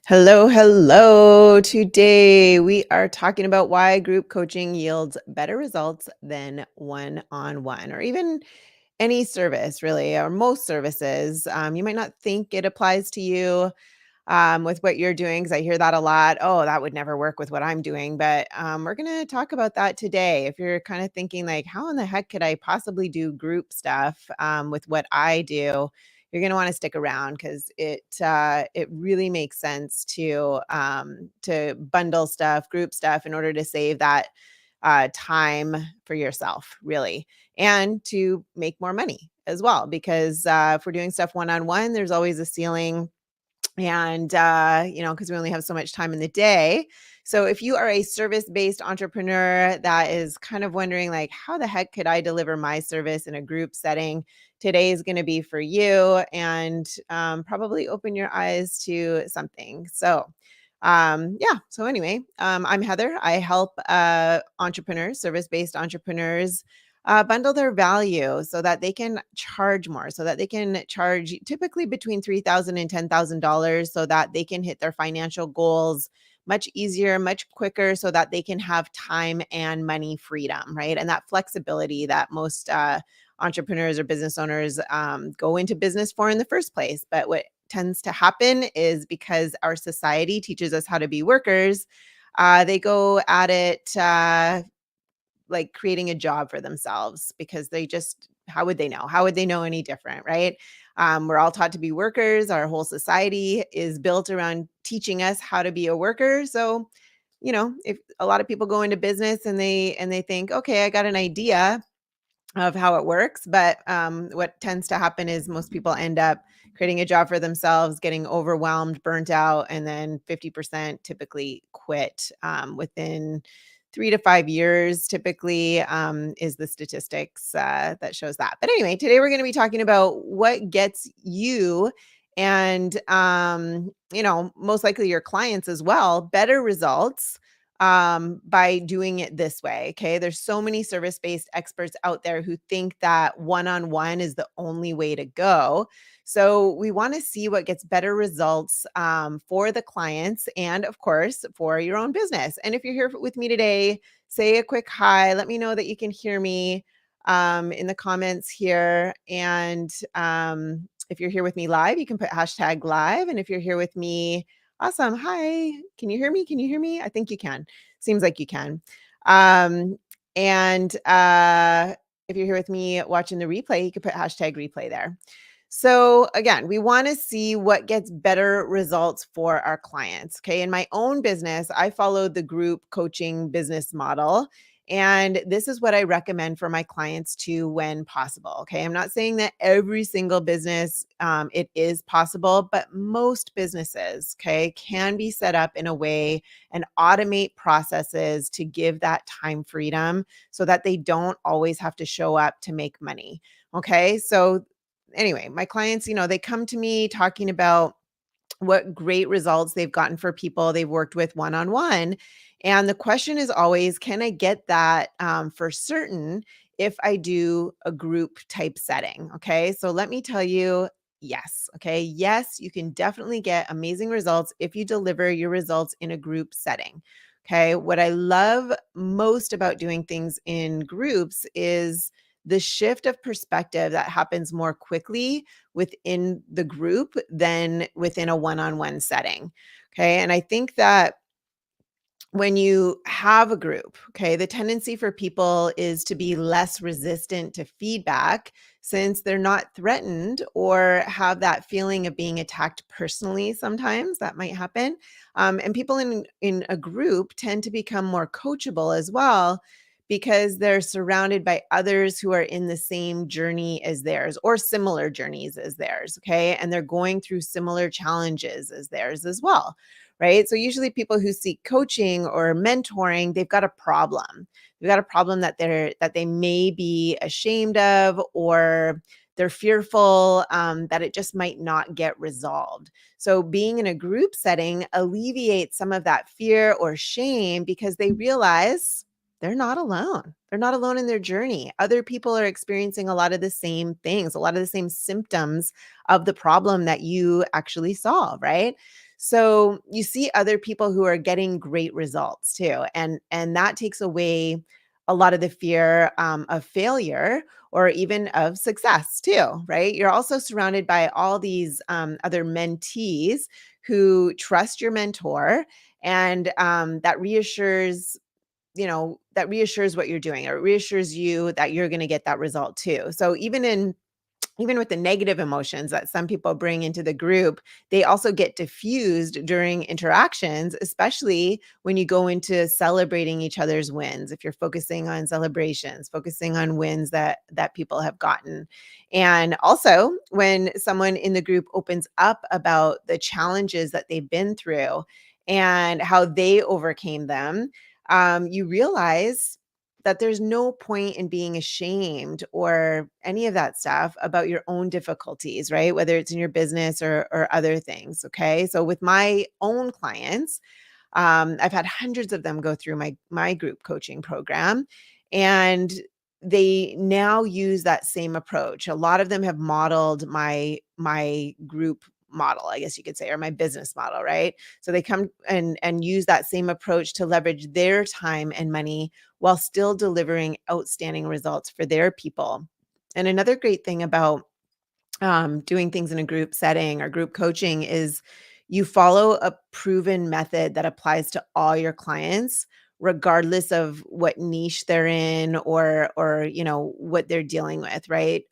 Hello, hello. Today we are talking about why group coaching yields better results than one on one or even any service, really, or most services. You might not think it applies to you with what you're doing, because I hear that a lot. Oh, that would never work with what I'm doing. But we're going to talk about that today. If you're kind of thinking, like, how in the heck could I possibly do group stuff with what I do? You're going to want to stick around because it really makes sense to bundle stuff, group stuff, in order to save that time for yourself, really, and to make more money as well. Because if we're doing stuff one on one, there's always a ceiling, and because we only have so much time in the day. So if you are a service-based entrepreneur that is kind of wondering, like, how the heck could I deliver my service in a group setting, today is going to be for you, and probably open your eyes to something. So yeah, so anyway, I'm Heather. I help entrepreneurs, service-based entrepreneurs, bundle their value so that they can charge more, so that they can charge typically between $3,000 and $10,000, so that they can hit their financial goals much easier, much quicker, so that they can have time and money freedom, right? And that flexibility that most entrepreneurs or business owners go into business for in the first place. But what tends to happen is, because our society teaches us how to be workers, they go at it like creating a job for themselves, because they just, how would they know? How would they know any different, right? We're all taught to be workers. Our whole society is built around teaching us how to be a worker. So, if a lot of people go into business and they think, okay, I got an idea of how it works. But what tends to happen is most people end up creating a job for themselves, getting overwhelmed, burnt out, and then 50% typically quit within 3 to 5 years, typically, is the statistics that shows that. But anyway, today we're going to be talking about what gets you and, most likely your clients as well, better results by doing it this way. Okay. There's so many service based experts out there who think that one on one is the only way to go. So we want to see what gets better results for the clients and, of course, for your own business. And if you're here with me today, say a quick hi. Let me know that you can hear me in the comments here. And if you're here with me live, you can put hashtag live. And if you're here with me, awesome. Hi. Can you hear me? Can you hear me? I think you can. Seems like you can. Um, and if you're here with me watching the replay, you can put hashtag replay there. So again, we want to see what gets better results for our clients. Okay. In my own business, I followed the group coaching business model. And this is what I recommend for my clients too, when possible. Okay. I'm not saying that every single business it is possible, but most businesses, okay, can be set up in a way and automate processes to give that time freedom, so that they don't always have to show up to make money. Okay. So anyway, my clients, they come to me talking about what great results they've gotten for people they've worked with one on one. And the question is always, can I get that for certain if I do a group type setting? Okay. So let me tell you, yes. Okay. Yes, you can definitely get amazing results if you deliver your results in a group setting. Okay. What I love most about doing things in groups is the shift of perspective that happens more quickly within the group than within a one-on-one setting. Okay. And I think that when you have a group, okay, the tendency for people is to be less resistant to feedback, since they're not threatened or have that feeling of being attacked personally. Sometimes that might happen. And people in a group tend to become more coachable as well, because they're surrounded by others who are in the same journey as theirs, or similar journeys as theirs. Okay. And they're going through similar challenges as theirs as well, right? So usually people who seek coaching or mentoring, they've got a problem. They've got a problem that they may be ashamed of, or they're fearful that it just might not get resolved. So being in a group setting alleviates some of that fear or shame, because they realize they're not alone. They're not alone in their journey. Other people are experiencing a lot of the same things, a lot of the same symptoms of the problem that you actually solve, right? So you see other people who are getting great results too, and that takes away a lot of the fear of failure or even of success too, right? You're also surrounded by all these other mentees who trust your mentor, and that reassures what you're doing, or it reassures you that you're going to get that result too. So even with the negative emotions that some people bring into the group, they also get diffused during interactions, especially when you go into celebrating each other's wins. If you're focusing on celebrations, focusing on wins that people have gotten. And also when someone in the group opens up about the challenges that they've been through and how they overcame them, you realize that there's no point in being ashamed or any of that stuff about your own difficulties, right? Whether it's in your business or other things. Okay. So with my own clients, I've had hundreds of them go through my group coaching program, and they now use that same approach. A lot of them have modeled my group model, I guess you could say, or my business model, right? So they come and use that same approach to leverage their time and money while still delivering outstanding results for their people. And another great thing about doing things in a group setting or group coaching is you follow a proven method that applies to all your clients regardless of what niche they're in or what they're dealing with, right?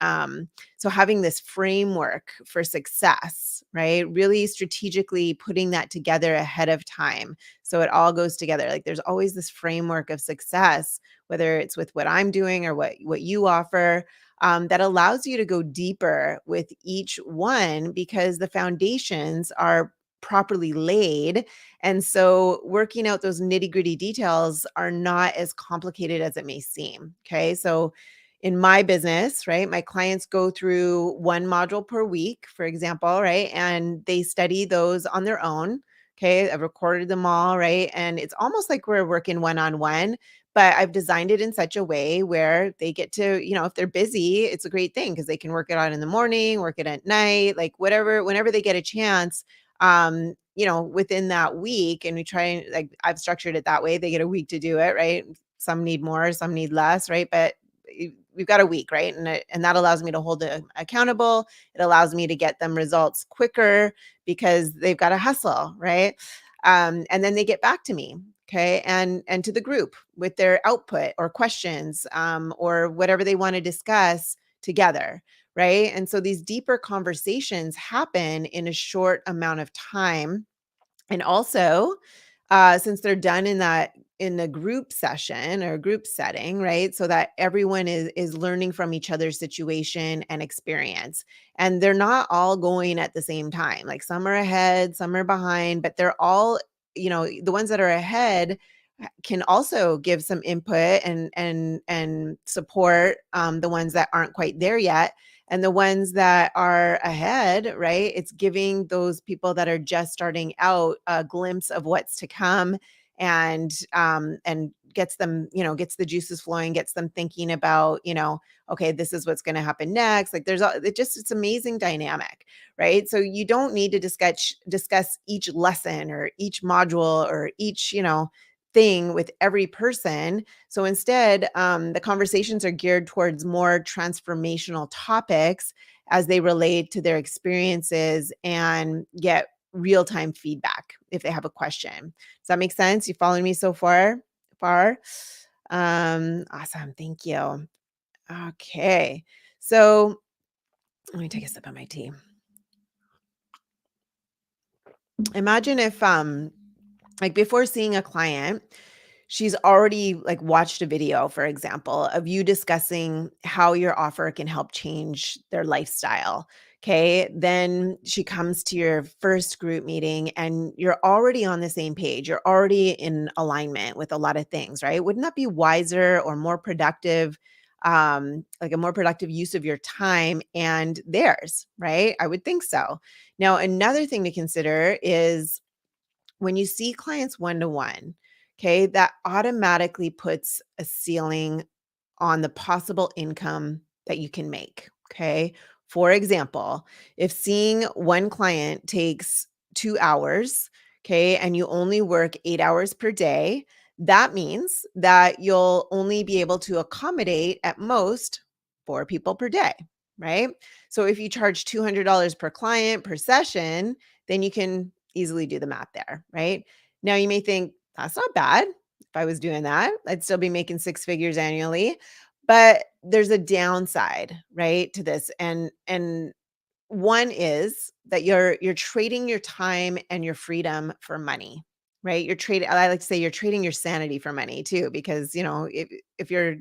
So having this framework for success, right, really strategically putting that together ahead of time so it all goes together. Like there's always this framework of success, whether it's with what I'm doing or what you offer, that allows you to go deeper with each one because the foundations are properly laid. And so working out those nitty gritty details are not as complicated as it may seem. Okay. So in my business, right, my clients go through one module per week, for example, right, and they study those on their own. Okay. I've recorded them all, right. And it's almost like we're working one on one, but I've designed it in such a way where they get to, if they're busy, it's a great thing because they can work it out in the morning, work it at night, like whatever, whenever they get a chance, within that week. And we try and like, I've structured it that way. They get a week to do it, right? Some need more, some need less, right? But we've got a week, right? And that allows me to hold them accountable. It allows me to get them results quicker because they've got to hustle, right? And then they get back to me, okay, and to the group with their output or questions, or whatever they want to discuss together, right? And so these deeper conversations happen in a short amount of time, and also, since they're done in the group session or group setting, right? So that everyone is learning from each other's situation and experience. And they're not all going at the same time. Like some are ahead, some are behind, but they're all, the ones that are ahead can also give some input and support the ones that aren't quite there yet, and the ones that are ahead, right, it's giving those people that are just starting out a glimpse of what's to come, and gets the juices flowing, gets them thinking about, okay, this is what's going to happen next. Like it's amazing dynamic, right? So you don't need to discuss each lesson or each module or each thing with every person. So instead, the conversations are geared towards more transformational topics as they relate to their experiences and get real time feedback if they have a question. Does that make sense? You following me so far? Far? Awesome. Thank you. Okay. So let me take a sip of my tea. Imagine if like before seeing a client, she's already like watched a video, for example, of you discussing how your offer can help change their lifestyle. Okay. Then she comes to your first group meeting and you're already on the same page. You're already in alignment with a lot of things, right? Wouldn't that be wiser or more productive? Like a more productive use of your time and theirs, right? I would think so. Now, another thing to consider is when you see clients one to one, okay, that automatically puts a ceiling on the possible income that you can make. Okay. For example, if seeing one client takes 2 hours, okay, and you only work 8 hours per day, that means that you'll only be able to accommodate at most 4 people per day, right? So if you charge $200 per client per session, then you can easily do the math there, right? Now you may think, that's not bad. If I was doing that, I'd still be making 6 figures annually. But there's a downside, right, to this. And one is that you're trading your time and your freedom for money, right? You're trading I like to say you're trading your sanity for money too, because, if you're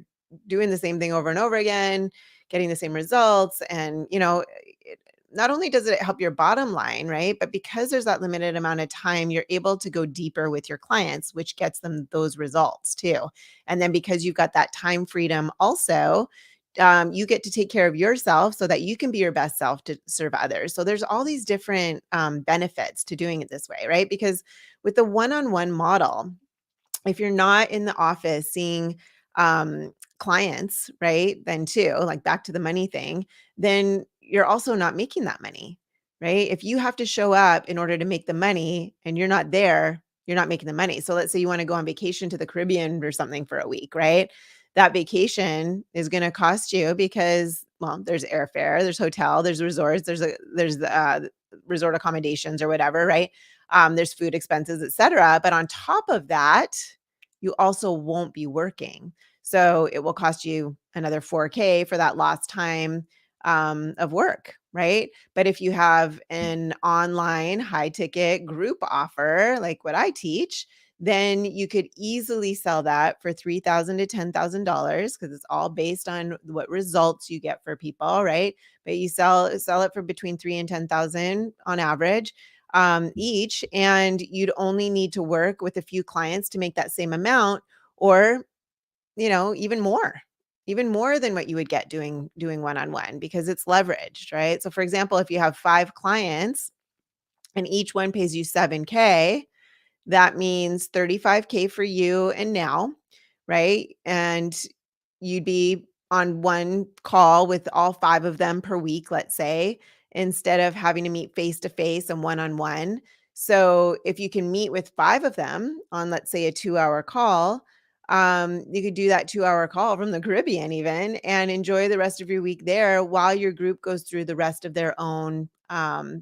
doing the same thing over and over again, getting the same results and, it, not only does it help your bottom line, right? But because there's that limited amount of time, you're able to go deeper with your clients, which gets them those results too. And then because you've got that time freedom also, you get to take care of yourself so that you can be your best self to serve others. So there's all these different benefits to doing it this way, right? Because with the one-on-one model, if you're not in the office seeing clients, right? Then too, like back to the money thing, then you're also not making that money, right? If you have to show up in order to make the money and you're not there, you're not making the money. So let's say you want to go on vacation to the Caribbean or something for a week, right? That vacation is going to cost you because, well, there's airfare, there's hotel, there's resorts, there's resort accommodations or whatever, right? There's food expenses, et cetera. But on top of that, you also won't be working. So it will cost you another 4K for that lost time of work, right? But if you have an online high ticket group offer, like what I teach, then you could easily sell that for $3,000 to $10,000 because it's all based on what results you get for people, right? But you sell it for between 3 and 10,000 on average each, and you'd only need to work with a few clients to make that same amount, or even more than what you would get doing one-on-one because it's leveraged, right? So for example, if you have 5 clients and each one pays you 7K, that means 35K for you and now, right? And you'd be on one call with all 5 of them per week, let's say, instead of having to meet face to face and one-on-one. So if you can meet with 5 of them on, let's say, a 2-hour call, you could do that 2-hour call from the Caribbean even and enjoy the rest of your week there while your group goes through the rest of their own, the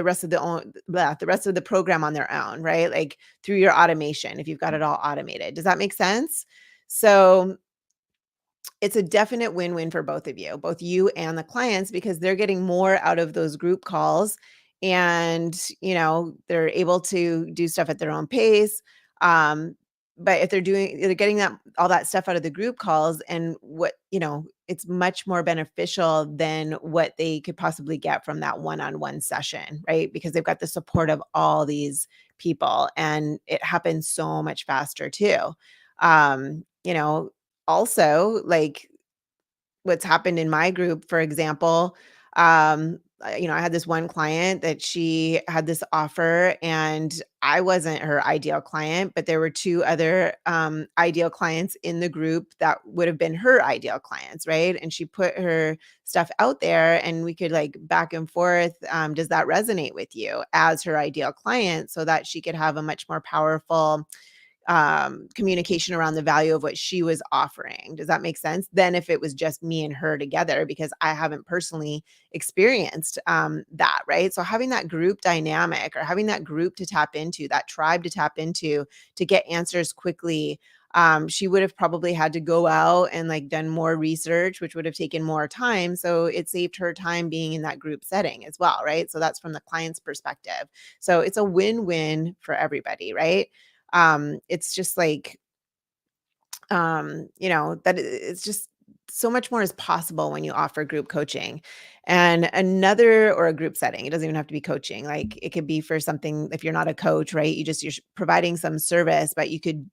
rest of the rest of the program on their own, right? Like through your automation, if you've got it all automated. Does that make sense? So it's a definite win-win for both you and the clients, because they're getting more out of those group calls and, they're able to do stuff at their own pace. Um, but if they're getting that all that stuff out of the group calls and it's much more beneficial than what they could possibly get from that one-on-one session, right? Because they've got the support of all these people and it happens so much faster too. Um, you know, Also, like what's happened in my group, for example, I had this one client that she had this offer and I wasn't her ideal client, but there were 2 other ideal clients in the group that would have been her ideal clients, right? And she put her stuff out there and we could like back and forth. Does that resonate with you as her ideal client so that she could have a much more powerful communication around the value of what she was offering? Does that make sense? Than if it was just me and her together, because I haven't personally experienced that, right? So having that group dynamic or having that group to tap into, that tribe to tap into to get answers quickly. She would have probably had to go out and like done more research, which would have taken more time. So it saved her time being in that group setting as well, right? So that's from the client's perspective. So it's a win-win for everybody, right? It's just like, it's just so much more is possible when you offer group coaching and another or a group setting. It doesn't even have to be coaching. Like it could be for something, if you're not a coach, right? You're providing some service, but you could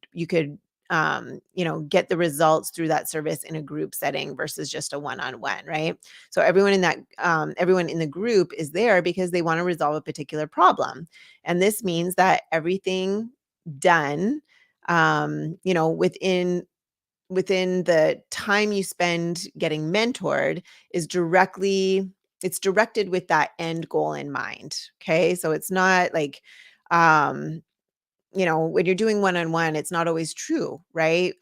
get the results through that service in a group setting versus just a one-on-one, right? So everyone in the group is there because they want to resolve a particular problem. And this means that everything done, within the time you spend getting mentored is directly it's directed with that end goal in mind. Okay. So it's not like, um, when you're doing one-on-one, it's not always true, right?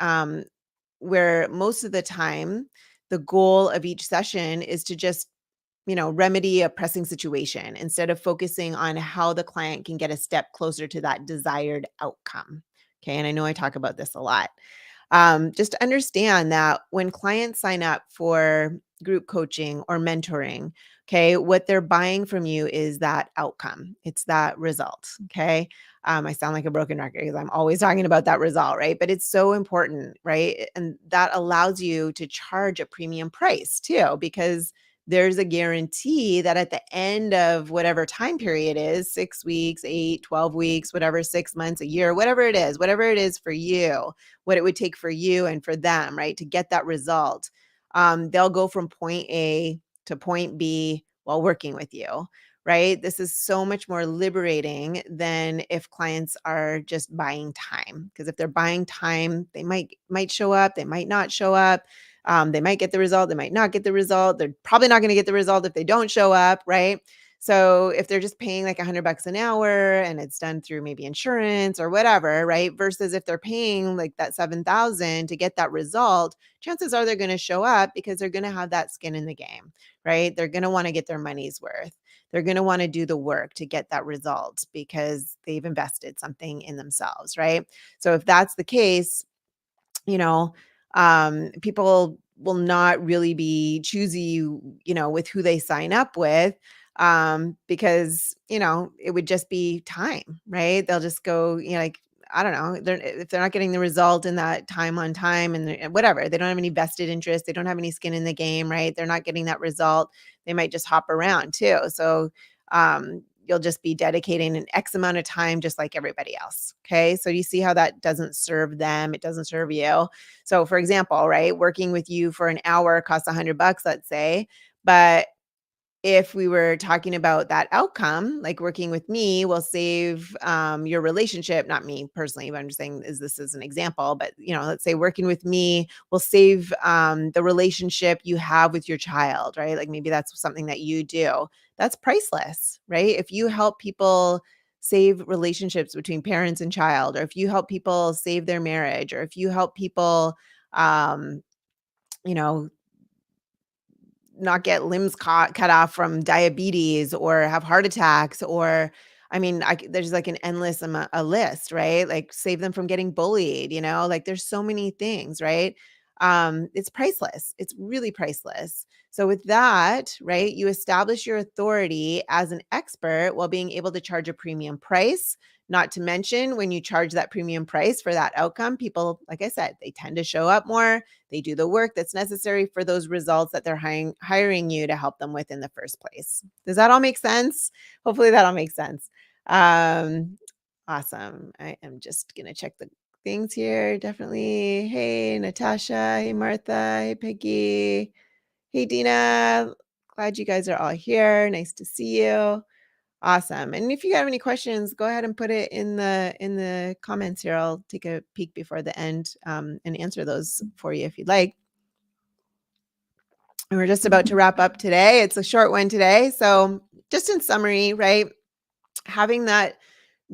Where most of the time, the goal of each session is to just remedy a pressing situation instead of focusing on how the client can get a step closer to that desired outcome. Okay. And I know I talk about this a lot. Just understand that when clients sign up for group coaching or mentoring, okay, what they're buying from you is that outcome. It's that result. Okay. I sound like a broken record because I'm always talking about that result, right? But it's so important, right? And that allows you to charge a premium price too, because there's a guarantee that at the end of whatever time period is 6 weeks, 8, 12 weeks, whatever, 6 months, a year, whatever it is for you, what it would take for you and for them, right, to get that result. They'll go from point A to point B while working with you, right? This is so much more liberating than if clients are just buying time. Because if they're buying time, they might show up, they might not show up. They might get the result, they might not get the result. They're probably not going to get the result if they don't show up, right? So if they're just paying like $100 an hour and it's done through maybe insurance or whatever, right? Versus if they're paying like that 7,000 to get that result, chances are they're going to show up because they're going to have that skin in the game, right? They're going to want to get their money's worth. They're going to want to do the work to get that result because they've invested something in themselves, right? So if that's the case, you know, people will not really be choosy, with who they sign up with, because, it would just be time, right? They'll just go, like, I don't know, if they're not getting the result in that time on time and whatever, they don't have any vested interest, they don't have any skin in the game, right? They're not getting that result. They might just hop around too. So, you'll just be dedicating an X amount of time just like everybody else. Okay. So you see how that doesn't serve them, it doesn't serve you. So for example, right, working with you for an hour costs $100, let's say, but if we were talking about that outcome, like working with me will save your relationship, not me personally, but I'm just saying is this is an example, but let's say working with me will save the relationship you have with your child, right? Like maybe that's something that you do. That's priceless, right? If you help people save relationships between parents and child, or if you help people save their marriage, or if you help people, um, you know, not get limbs cut off from diabetes or have heart attacks, or I mean, there's like an endless amount, a list, right? Like save them from getting bullied, like there's so many things, right? It's priceless. It's really priceless. So with that, right, you establish your authority as an expert while being able to charge a premium price. Not to mention when you charge that premium price for that outcome, people, like I said, they tend to show up more. They do the work that's necessary for those results that they're hiring you to help them with in the first place. Does that all make sense? Hopefully that all makes sense. Um, awesome. I am just going to check the things here. Definitely. Hey, Natasha. Hey, Martha. Hey, Peggy. Hey, Dina. Glad you guys are all here. Nice to see you. Awesome. And if you have any questions, go ahead and put it in the comments here. I'll take a peek before the end, and answer those for you if you'd like. And we're just about to wrap up today. It's a short one today. So just in summary, right? Having that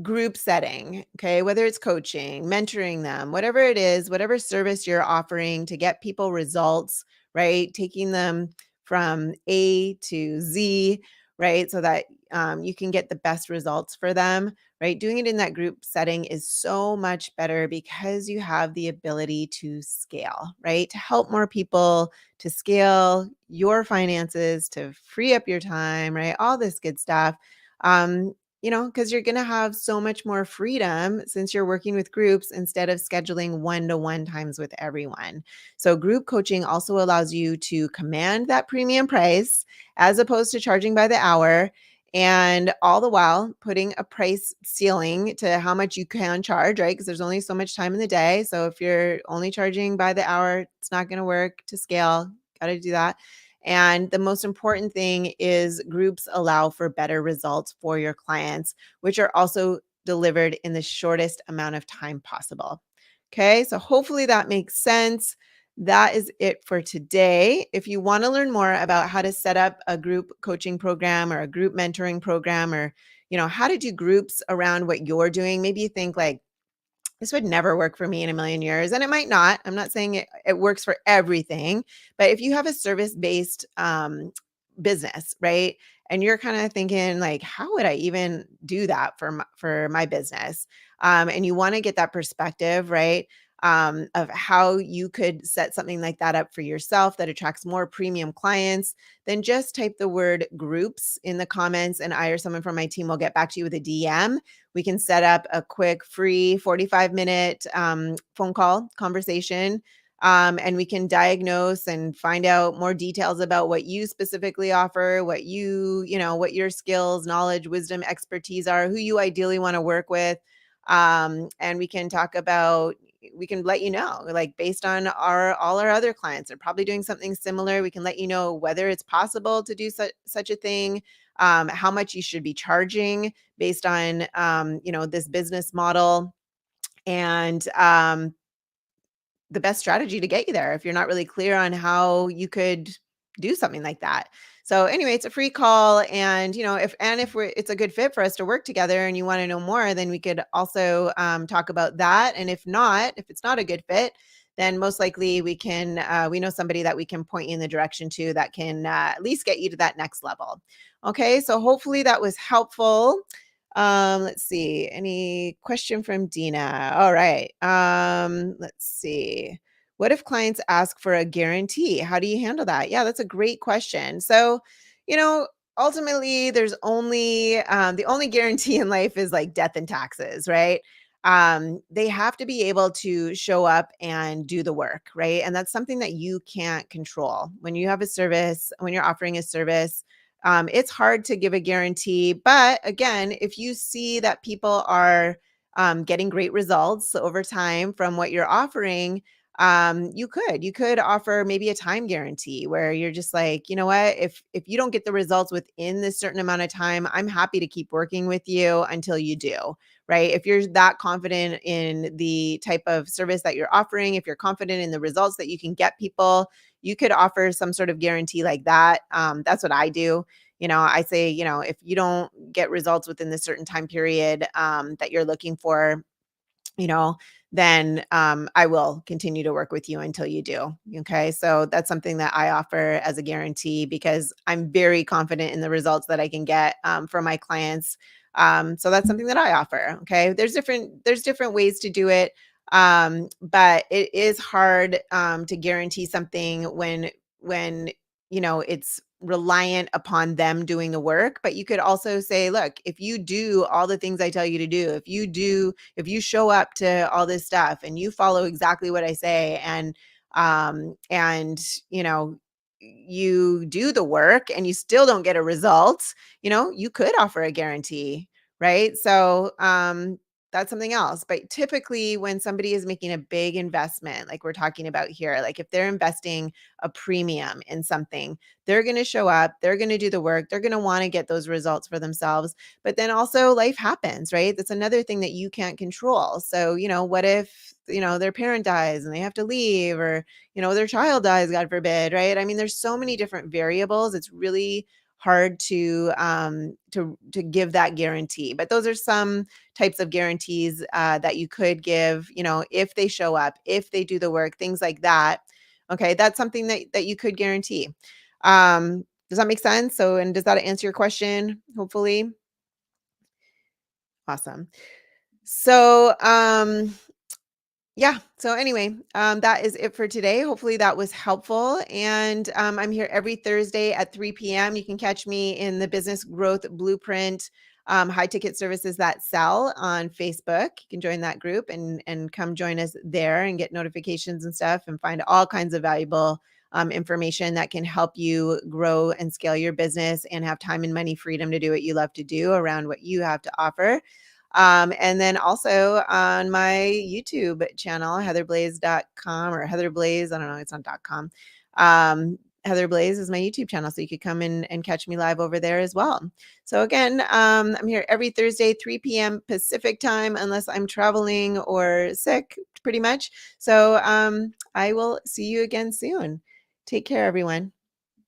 group setting, okay, whether it's coaching, mentoring them, whatever it is, whatever service you're offering to get people results, right? Taking them from A to Z, right? So that you can get the best results for them, right? Doing it in that group setting is so much better because you have the ability to scale, right? To help more people, to scale your finances, to free up your time, right? All this good stuff. Because you're going to have so much more freedom since you're working with groups instead of scheduling one-to-one times with everyone. So group coaching also allows you to command that premium price as opposed to charging by the hour, and all the while putting a price ceiling to how much you can charge, right? Because there's only so much time in the day. So if you're only charging by the hour, it's not going to work to scale. Got to do that. And the most important thing is groups allow for better results for your clients, which are also delivered in the shortest amount of time possible. Okay, so hopefully that makes sense. that is it for today. If you want to learn more about how to set up a group coaching program or a group mentoring program, or how to do groups around what you're doing, maybe you think like, this would never work for me in a million years. And it might not. I'm not saying it works for everything. But if you have a service based business, right? And you're kind of thinking like, how would I even do that for my business? And you want to get that perspective, right? Of how you could set something like that up for yourself that attracts more premium clients, then just type the word groups in the comments, and I or someone from my team will get back to you with a DM. We can set up a quick free 45-minute phone call conversation, and we can diagnose and find out more details about what you specifically offer, what your skills, knowledge, wisdom, expertise are, who you ideally want to work with. And we can let you know, like based on all our other clients are probably doing something similar. We can let you know whether it's possible to do such a thing, how much you should be charging based on this business model, and the best strategy to get you there if you're not really clear on how you could do something like that. So anyway, it's a free call, and it's a good fit for us to work together and you want to know more, then we could also talk about that. And if it's not a good fit, then most likely we know somebody that we can point you in the direction to that can at least get you to that next level. Okay, so hopefully that was helpful. Let's see. Any question from Dina? All right. Let's see. What if clients ask for a guarantee? How do you handle that? Yeah, that's a great question. So, you know, ultimately there's only the only guarantee in life is like death and taxes, right? They have to be able to show up and do the work, right? And that's something that you can't control. When you have a service, when you're offering a service, it's hard to give a guarantee. But again, if you see that people are getting great results over time from what you're offering, you could offer maybe a time guarantee where you're just like, you know what, if you don't get the results within this certain amount of time, I'm happy to keep working with you until you do. Right. If you're that confident in the type of service that you're offering, if you're confident in the results that you can get people, you could offer some sort of guarantee like that. That's what I do. I say, if you don't get results within the certain time period that you're looking for, you know, then I will continue to work with you until you do. Okay. So that's something that I offer as a guarantee because I'm very confident in the results that I can get for my clients. So that's something that I offer. Okay. There's different ways to do it. But it is hard to guarantee something when it's reliant upon them doing the work. But you could also say, look, if you do all the things I tell you to do, if you show up to all this stuff and you follow exactly what I say, and you do the work and you still don't get a result, you could offer a guarantee, right? So that's something else. But typically when somebody is making a big investment, like we're talking about here, like if they're investing a premium in something, they're going to show up, they're going to do the work, they're going to want to get those results for themselves. But then also life happens, right? That's another thing that you can't control. So, what if, their parent dies and they have to leave, or, their child dies, God forbid, right? I mean, there's so many different variables. It's really hard to give that guarantee. But those are some types of guarantees that you could give, if they show up, if they do the work, things like that. Okay, that's something that you could guarantee. Does that make sense? So, and does that answer your question? Hopefully. Awesome. So, yeah. So anyway, that is it for today. Hopefully that was helpful. And I'm here every Thursday at 3 p.m. You can catch me in the Business Growth Blueprint high ticket services that sell on Facebook. You can join that group and come join us there and get notifications and stuff and find all kinds of valuable information that can help you grow and scale your business and have time and money freedom to do what you love to do around what you have to offer. And then also on my YouTube channel, heatherblaze.com or Heather Blaze, I don't know, it's not .com. Heather Blaze is my YouTube channel, so you could come in and catch me live over there as well. So again, I'm here every Thursday, 3 p.m. Pacific time, unless I'm traveling or sick, pretty much. So I will see you again soon. Take care, everyone.